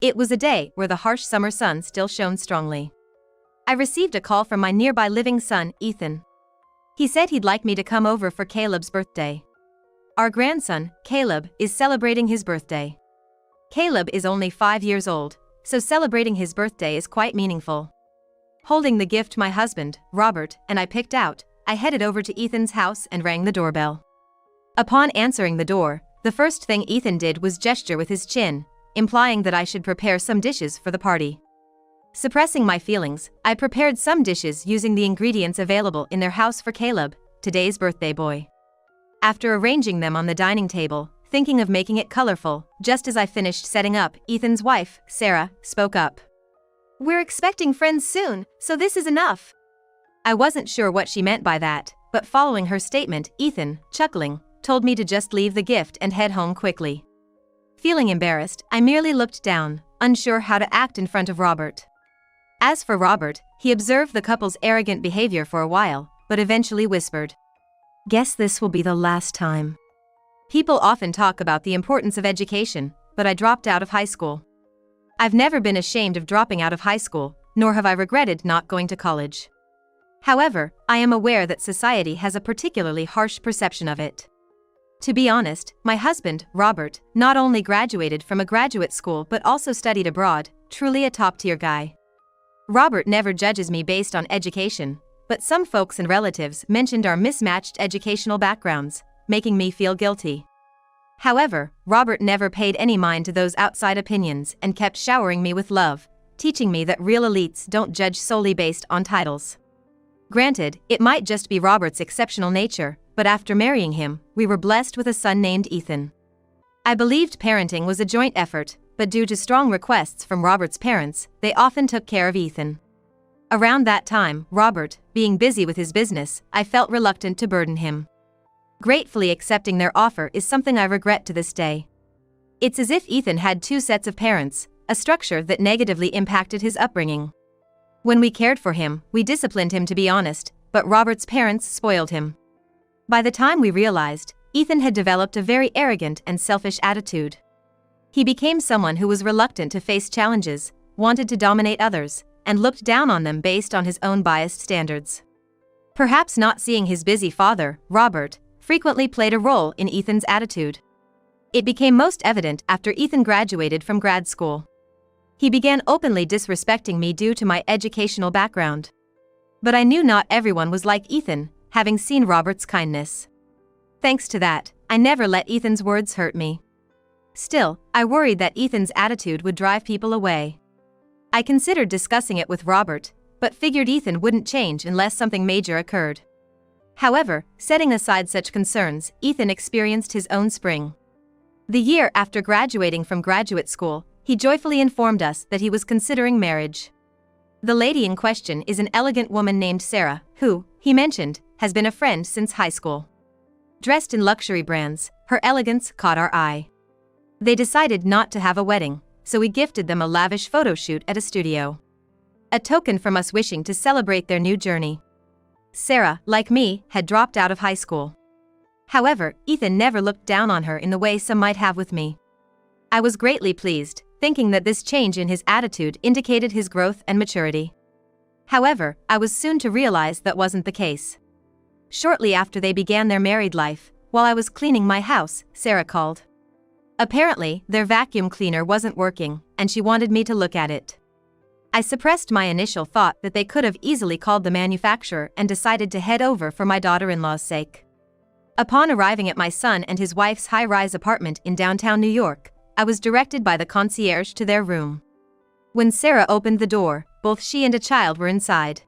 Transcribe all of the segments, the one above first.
It was a day where the harsh summer sun still shone strongly. I received a call from my nearby living son, Ethan. He said he'd like me to come over for Caleb's birthday. Our grandson, Caleb, is celebrating his birthday. Caleb is only 5 years old, so celebrating his birthday is quite meaningful. Holding the gift my husband, Robert, and I picked out, I headed over to Ethan's house and rang the doorbell. Upon answering the door, the first thing Ethan did was gesture with his chin, implying that I should prepare some dishes for the party. Suppressing my feelings, I prepared some dishes using the ingredients available in their house for Caleb, today's birthday boy. After arranging them on the dining table, thinking of making it colorful, just as I finished setting up, Ethan's wife, Sarah, spoke up. "We're expecting friends soon, so this is enough." I wasn't sure what she meant by that, but following her statement, Ethan, chuckling, told me to just leave the gift and head home quickly. Feeling embarrassed, I merely looked down, unsure how to act in front of Robert. As for Robert, he observed the couple's arrogant behavior for a while, but eventually whispered, "Guess this will be the last time." People often talk about the importance of education, but I dropped out of high school. I've never been ashamed of dropping out of high school, nor have I regretted not going to college. However, I am aware that society has a particularly harsh perception of it. To be honest, my husband, Robert, not only graduated from a graduate school but also studied abroad, truly a top-tier guy. Robert never judges me based on education, but some folks and relatives mentioned our mismatched educational backgrounds, making me feel guilty. However, Robert never paid any mind to those outside opinions and kept showering me with love, teaching me that real elites don't judge solely based on titles. Granted, it might just be Robert's exceptional nature, but after marrying him, we were blessed with a son named Ethan. I believed parenting was a joint effort, but due to strong requests from Robert's parents, they often took care of Ethan. Around that time, Robert, being busy with his business, I felt reluctant to burden him. Gratefully accepting their offer is something I regret to this day. It's as if Ethan had two sets of parents, a structure that negatively impacted his upbringing. When we cared for him, we disciplined him to be honest, but Robert's parents spoiled him. By the time we realized, Ethan had developed a very arrogant and selfish attitude. He became someone who was reluctant to face challenges, wanted to dominate others, and looked down on them based on his own biased standards. Perhaps not seeing his busy father, Robert, frequently played a role in Ethan's attitude. It became most evident after Ethan graduated from grad school. He began openly disrespecting me due to my educational background. But I knew not everyone was like Ethan, having seen Robert's kindness. Thanks to that, I never let Ethan's words hurt me. Still, I worried that Ethan's attitude would drive people away. I considered discussing it with Robert, but figured Ethan wouldn't change unless something major occurred. However, setting aside such concerns, Ethan experienced his own spring. The year after graduating from graduate school, he joyfully informed us that he was considering marriage. The lady in question is an elegant woman named Sarah, who, he mentioned, has been a friend since high school. Dressed in luxury brands, her elegance caught our eye. They decided not to have a wedding, so we gifted them a lavish photo shoot at a studio. A token from us wishing to celebrate their new journey. Sarah, like me, had dropped out of high school. However, Ethan never looked down on her in the way some might have with me. I was greatly pleased, thinking that this change in his attitude indicated his growth and maturity. However, I was soon to realize that wasn't the case. Shortly after they began their married life, while I was cleaning my house, Sarah called. Apparently, their vacuum cleaner wasn't working, and she wanted me to look at it. I suppressed my initial thought that they could have easily called the manufacturer and decided to head over for my daughter-in-law's sake. Upon arriving at my son and his wife's high-rise apartment in downtown New York, I was directed by the concierge to their room. When Sarah opened the door, both she and a child were inside.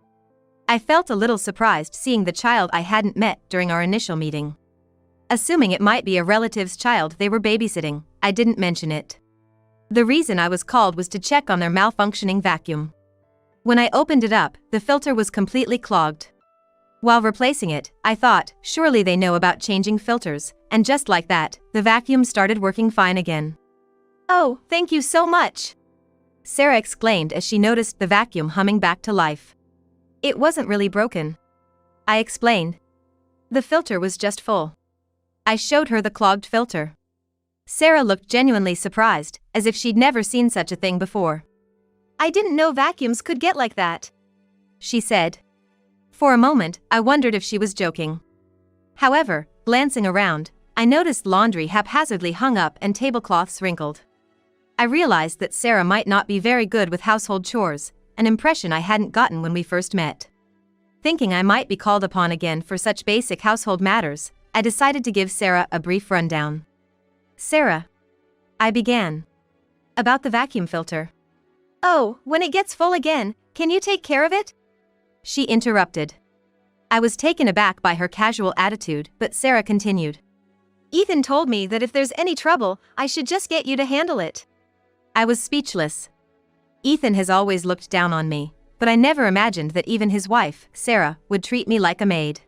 I felt a little surprised seeing the child I hadn't met during our initial meeting. Assuming it might be a relative's child they were babysitting, I didn't mention it. The reason I was called was to check on their malfunctioning vacuum. When I opened it up, the filter was completely clogged. While replacing it, I thought, surely they know about changing filters, and just like that, the vacuum started working fine again. "Oh, thank you so much," Sarah exclaimed as she noticed the vacuum humming back to life. "It wasn't really broken," I explained. "The filter was just full." I showed her the clogged filter. Sarah looked genuinely surprised, as if she'd never seen such a thing before. "I didn't know vacuums could get like that," she said. For a moment, I wondered if she was joking. However, glancing around, I noticed laundry haphazardly hung up and tablecloths wrinkled. I realized that Sarah might not be very good with household chores, an impression I hadn't gotten when we first met. Thinking I might be called upon again for such basic household matters, I decided to give Sarah a brief rundown. "Sarah," I began. "About the vacuum filter." "Oh, when it gets full again, can you take care of it?" she interrupted. I was taken aback by her casual attitude, but Sarah continued. "Ethan told me that if there's any trouble, I should just get you to handle it." I was speechless. Ethan has always looked down on me, but I never imagined that even his wife, Sarah, would treat me like a maid.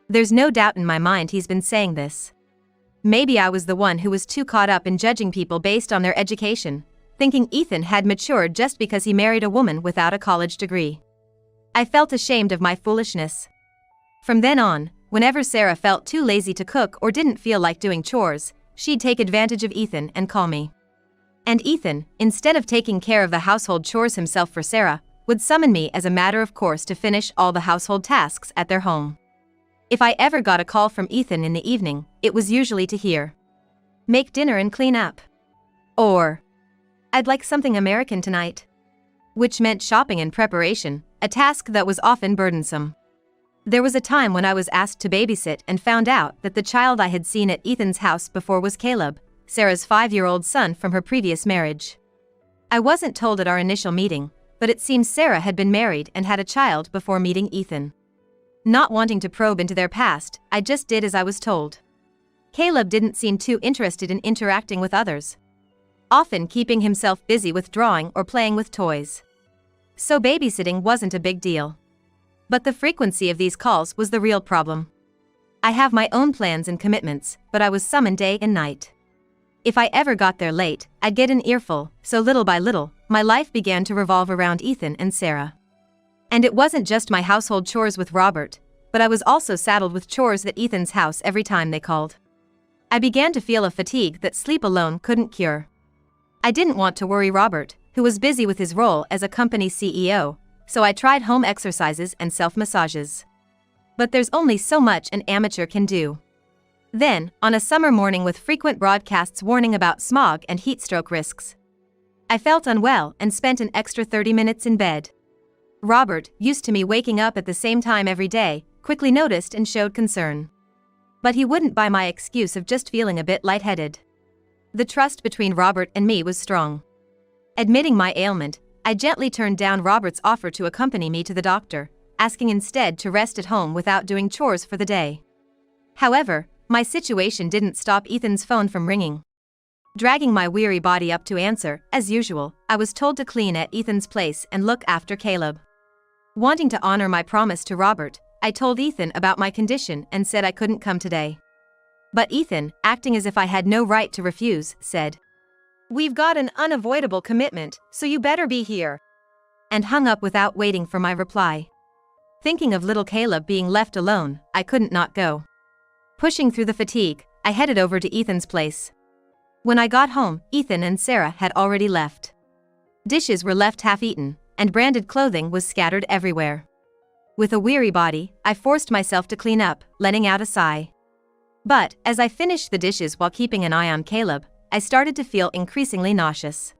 There's no doubt in my mind he's been saying this. Maybe I was the one who was too caught up in judging people based on their education, thinking Ethan had matured just because he married a woman without a college degree. I felt ashamed of my foolishness. From then on, whenever Sarah felt too lazy to cook or didn't feel like doing chores, she'd take advantage of Ethan and call me. And Ethan, instead of taking care of the household chores himself for Sarah, would summon me as a matter of course to finish all the household tasks at their home. If I ever got a call from Ethan in the evening, it was usually to hear, "Make dinner and clean up." Or, "I'd like something American tonight." Which meant shopping and preparation, a task that was often burdensome. There was a time when I was asked to babysit and found out that the child I had seen at Ethan's house before was Caleb, Sarah's 5-year-old son from her previous marriage. I wasn't told at our initial meeting, but it seems Sarah had been married and had a child before meeting Ethan. Not wanting to probe into their past, I just did as I was told. Caleb didn't seem too interested in interacting with others, often keeping himself busy with drawing or playing with toys. So babysitting wasn't a big deal. But the frequency of these calls was the real problem. I have my own plans and commitments, but I was summoned day and night. If I ever got there late, I'd get an earful, so little by little, my life began to revolve around Ethan and Sarah. And it wasn't just my household chores with Robert, but I was also saddled with chores at Ethan's house every time they called. I began to feel a fatigue that sleep alone couldn't cure. I didn't want to worry Robert, who was busy with his role as a company CEO, so I tried home exercises and self-massages. But there's only so much an amateur can do. Then, on a summer morning with frequent broadcasts warning about smog and heat stroke risks, I felt unwell and spent an extra 30 minutes in bed. Robert, used to me waking up at the same time every day, quickly noticed and showed concern. But he wouldn't buy my excuse of just feeling a bit lightheaded. The trust between Robert and me was strong. Admitting my ailment, I gently turned down Robert's offer to accompany me to the doctor, asking instead to rest at home without doing chores for the day. However, my situation didn't stop Ethan's phone from ringing. Dragging my weary body up to answer, as usual, I was told to clean at Ethan's place and look after Caleb. Wanting to honor my promise to Robert, I told Ethan about my condition and said I couldn't come today. But Ethan, acting as if I had no right to refuse, said, "We've got an unavoidable commitment, so you better be here," and hung up without waiting for my reply. Thinking of little Caleb being left alone, I couldn't not go. Pushing through the fatigue, I headed over to Ethan's place. When I got home, Ethan and Sarah had already left. Dishes were left half-eaten, and branded clothing was scattered everywhere. With a weary body, I forced myself to clean up, letting out a sigh. But, as I finished the dishes while keeping an eye on Caleb, I started to feel increasingly nauseous.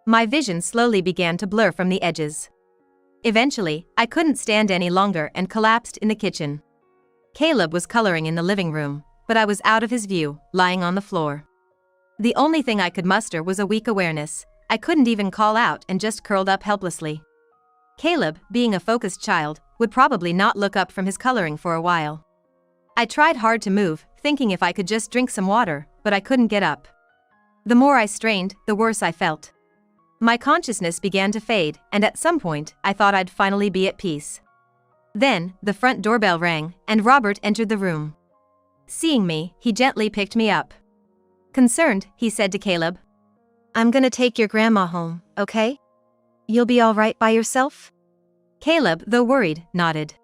My vision slowly began to blur from the edges. Eventually, I couldn't stand any longer and collapsed in the kitchen. Caleb was coloring in the living room, but I was out of his view, lying on the floor. The only thing I could muster was a weak awareness. I couldn't even call out and just curled up helplessly. Caleb, being a focused child, would probably not look up from his coloring for a while. I tried hard to move, thinking if I could just drink some water, but I couldn't get up. The more I strained, the worse I felt. My consciousness began to fade, and at some point, I thought I'd finally be at peace. Then, the front doorbell rang, and Robert entered the room. Seeing me, he gently picked me up. Concerned, he said to Caleb, "I'm gonna take your grandma home, okay? You'll be all right by yourself?" Caleb, though worried, nodded.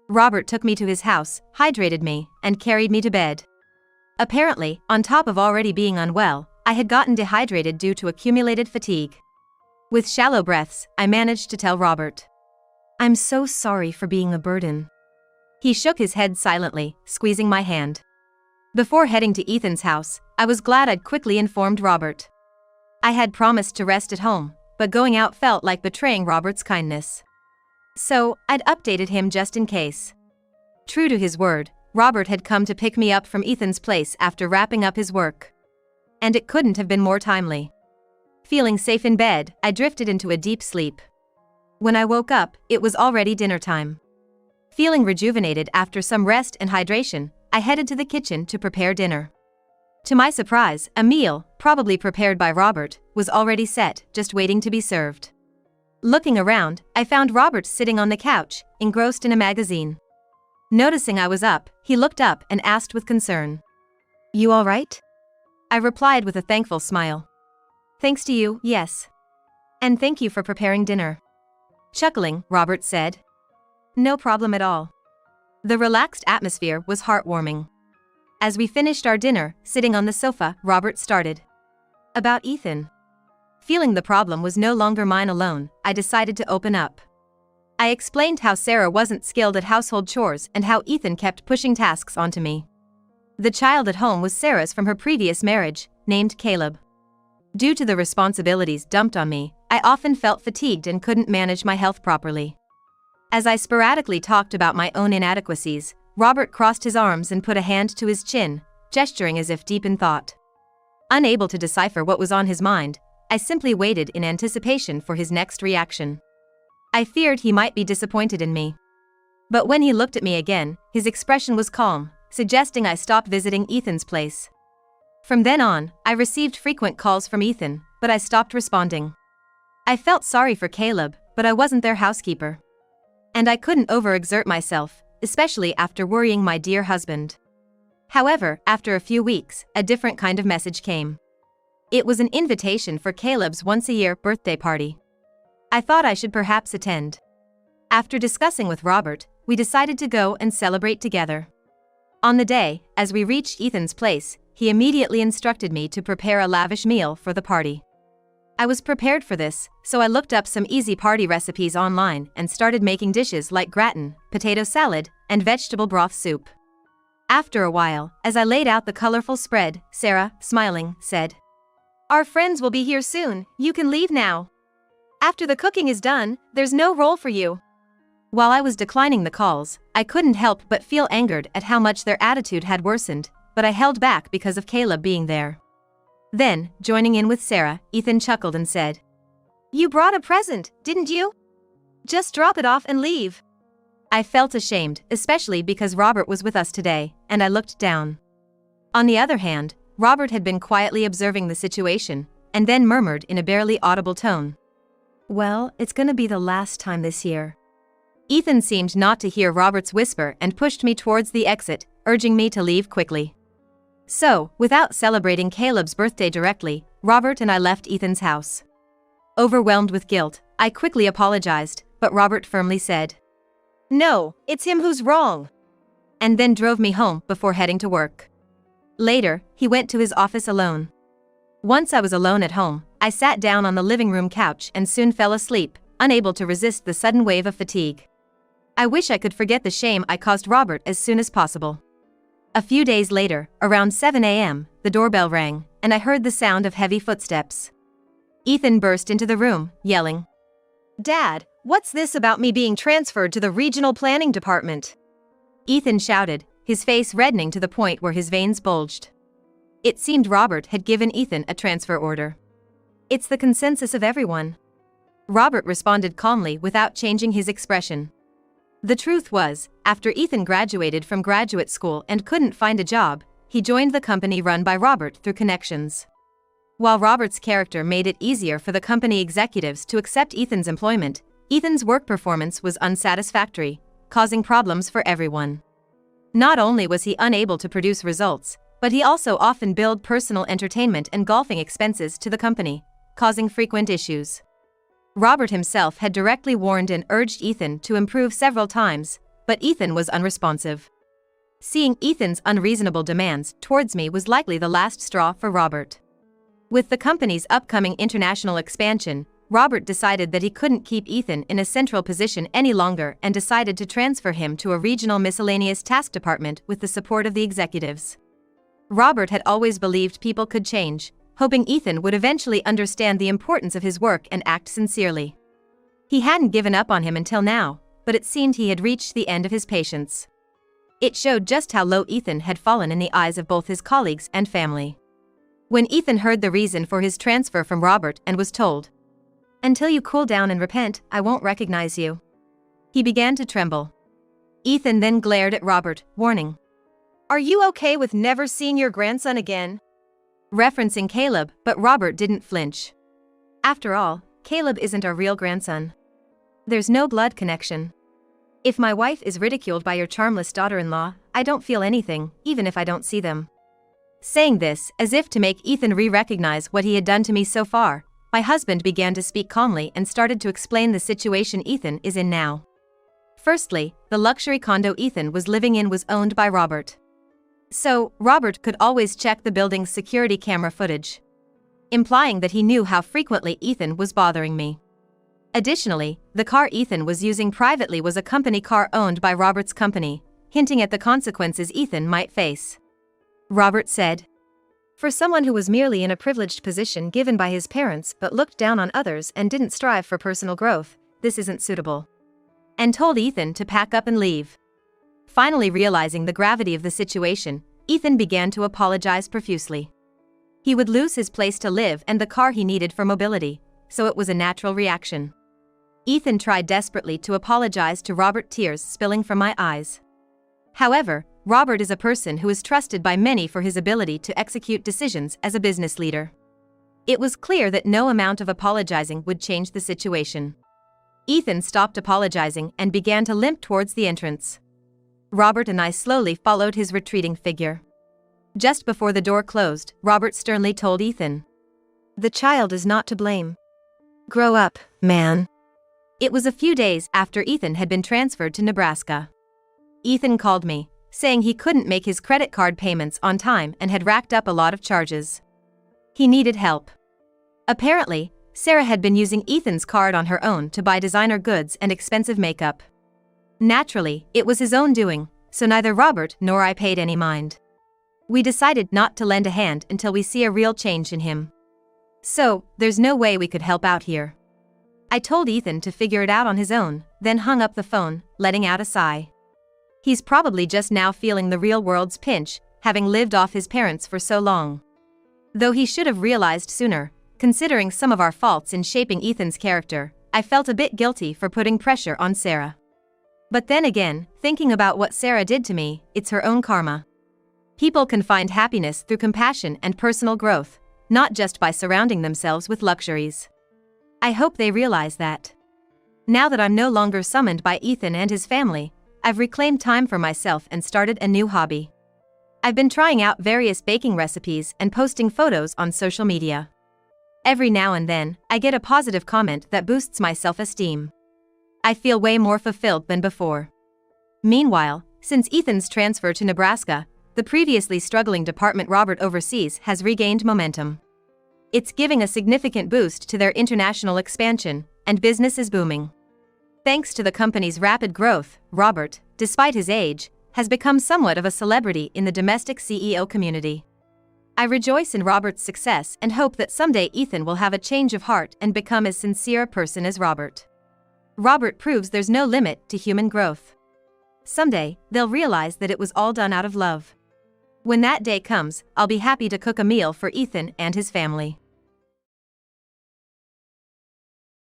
Robert took me to his house, hydrated me, and carried me to bed. Apparently, on top of already being unwell, I had gotten dehydrated due to accumulated fatigue. With shallow breaths, I managed to tell Robert, "I'm so sorry for being a burden." He shook his head silently, squeezing my hand. Before heading to Ethan's house, I was glad I'd quickly informed Robert. I had promised to rest at home, but going out felt like betraying Robert's kindness. So, I'd updated him just in case. True to his word, Robert had come to pick me up from Ethan's place after wrapping up his work. And it couldn't have been more timely. Feeling safe in bed, I drifted into a deep sleep. When I woke up, it was already dinner time. Feeling rejuvenated after some rest and hydration, I headed to the kitchen to prepare dinner. To my surprise, a meal, probably prepared by Robert, was already set, just waiting to be served. Looking around, I found Robert sitting on the couch, engrossed in a magazine. Noticing I was up, he looked up and asked with concern, "You all right?" I replied with a thankful smile. "Thanks to you, yes. And thank you for preparing dinner." Chuckling, Robert said, "No problem at all." The relaxed atmosphere was heartwarming. As we finished our dinner, sitting on the sofa, Robert started. "About Ethan." Feeling the problem was no longer mine alone, I decided to open up. I explained how Sarah wasn't skilled at household chores and how Ethan kept pushing tasks onto me. The child at home was Sarah's from her previous marriage, named Caleb. Due to the responsibilities dumped on me, I often felt fatigued and couldn't manage my health properly. As I sporadically talked about my own inadequacies, Robert crossed his arms and put a hand to his chin, gesturing as if deep in thought. Unable to decipher what was on his mind, I simply waited in anticipation for his next reaction. I feared he might be disappointed in me. But when he looked at me again, his expression was calm, suggesting I stop visiting Ethan's place. From then on, I received frequent calls from Ethan, but I stopped responding. I felt sorry for Caleb, but I wasn't their housekeeper. And I couldn't overexert myself, especially after worrying my dear husband. However, after a few weeks, a different kind of message came. It was an invitation for Caleb's once-a-year birthday party. I thought I should perhaps attend. After discussing with Robert, we decided to go and celebrate together. On the day, as we reached Ethan's place, he immediately instructed me to prepare a lavish meal for the party. I was prepared for this, so I looked up some easy party recipes online and started making dishes like gratin, potato salad, and vegetable broth soup. After a while, as I laid out the colorful spread, Sarah, smiling, said, "Our friends will be here soon, you can leave now. After the cooking is done, there's no role for you." While I was declining the calls, I couldn't help but feel angered at how much their attitude had worsened, but I held back because of Caleb being there. Then, joining in with Sarah, Ethan chuckled and said, "You brought a present, didn't you? Just drop it off and leave." I felt ashamed, especially because Robert was with us today, and I looked down. On the other hand, Robert had been quietly observing the situation, and then murmured in a barely audible tone, "Well, it's gonna be the last time this year." Ethan seemed not to hear Robert's whisper and pushed me towards the exit, urging me to leave quickly. So, without celebrating Caleb's birthday directly, Robert and I left Ethan's house. Overwhelmed with guilt, I quickly apologized, but Robert firmly said, "No, it's him who's wrong," and then drove me home before heading to work. Later, he went to his office alone. Once I was alone at home, I sat down on the living room couch and soon fell asleep, unable to resist the sudden wave of fatigue. I wish I could forget the shame I caused Robert as soon as possible. A few days later, around 7 a.m., the doorbell rang, and I heard the sound of heavy footsteps. Ethan burst into the room, yelling, "Dad, what's this about me being transferred to the regional planning department?" Ethan shouted, his face reddening to the point where his veins bulged. It seemed Robert had given Ethan a transfer order. "It's the consensus of everyone." Robert responded calmly without changing his expression. The truth was, after Ethan graduated from graduate school and couldn't find a job, he joined the company run by Robert through connections. While Robert's character made it easier for the company executives to accept Ethan's employment, Ethan's work performance was unsatisfactory, causing problems for everyone. Not only was he unable to produce results, but he also often billed personal entertainment and golfing expenses to the company, causing frequent issues. Robert himself had directly warned and urged Ethan to improve several times, but Ethan was unresponsive. Seeing Ethan's unreasonable demands towards me was likely the last straw for Robert. With the company's upcoming international expansion, Robert decided that he couldn't keep Ethan in a central position any longer and decided to transfer him to a regional miscellaneous task department with the support of the executives. Robert had always believed people could change, hoping Ethan would eventually understand the importance of his work and act sincerely. He hadn't given up on him until now, but it seemed he had reached the end of his patience. It showed just how low Ethan had fallen in the eyes of both his colleagues and family. When Ethan heard the reason for his transfer from Robert and was told, "Until you cool down and repent, I won't recognize you," he began to tremble. Ethan then glared at Robert, warning, "Are you okay with never seeing your grandson again?" Referencing Caleb, but Robert didn't flinch. After all, Caleb isn't our real grandson. There's no blood connection. If my wife is ridiculed by your charmless daughter-in-law, I don't feel anything, even if I don't see them. Saying this, as if to make Ethan recognize what he had done to me so far, my husband began to speak calmly and started to explain the situation Ethan is in now. Firstly, the luxury condo Ethan was living in was owned by Robert. So, Robert could always check the building's security camera footage, implying that he knew how frequently Ethan was bothering me. Additionally, the car Ethan was using privately was a company car owned by Robert's company, hinting at the consequences Ethan might face. Robert said, "For someone who was merely in a privileged position given by his parents but looked down on others and didn't strive for personal growth, this isn't suitable," and told Ethan to pack up and leave. Finally realizing the gravity of the situation, Ethan began to apologize profusely. He would lose his place to live and the car he needed for mobility, so it was a natural reaction. Ethan tried desperately to apologize to Robert, tears spilling from my eyes. However, Robert is a person who is trusted by many for his ability to execute decisions as a business leader. It was clear that no amount of apologizing would change the situation. Ethan stopped apologizing and began to limp towards the entrance. Robert and I slowly followed his retreating figure. Just before the door closed, Robert sternly told Ethan, "The child is not to blame. Grow up, man." It was a few days after Ethan had been transferred to Nebraska. Ethan called me, saying he couldn't make his credit card payments on time and had racked up a lot of charges. He needed help. Apparently, Sarah had been using Ethan's card on her own to buy designer goods and expensive makeup. Naturally, it was his own doing, so neither Robert nor I paid any mind. We decided not to lend a hand until we see a real change in him. So, there's no way we could help out here. I told Ethan to figure it out on his own, then hung up the phone, letting out a sigh. He's probably just now feeling the real world's pinch, having lived off his parents for so long. Though he should have realized sooner, considering some of our faults in shaping Ethan's character, I felt a bit guilty for putting pressure on Sarah. But then again, thinking about what Sarah did to me, it's her own karma. People can find happiness through compassion and personal growth, not just by surrounding themselves with luxuries. I hope they realize that. Now that I'm no longer summoned by Ethan and his family, I've reclaimed time for myself and started a new hobby. I've been trying out various baking recipes and posting photos on social media. Every now and then, I get a positive comment that boosts my self-esteem. I feel way more fulfilled than before. Meanwhile, since Ethan's transfer to Nebraska, the previously struggling department Robert oversees has regained momentum. It's giving a significant boost to their international expansion, and business is booming. Thanks to the company's rapid growth, Robert, despite his age, has become somewhat of a celebrity in the domestic CEO community. I rejoice in Robert's success and hope that someday Ethan will have a change of heart and become as sincere a person as Robert. Robert proves there's no limit to human growth. Someday, they'll realize that it was all done out of love. When that day comes, I'll be happy to cook a meal for Ethan and his family.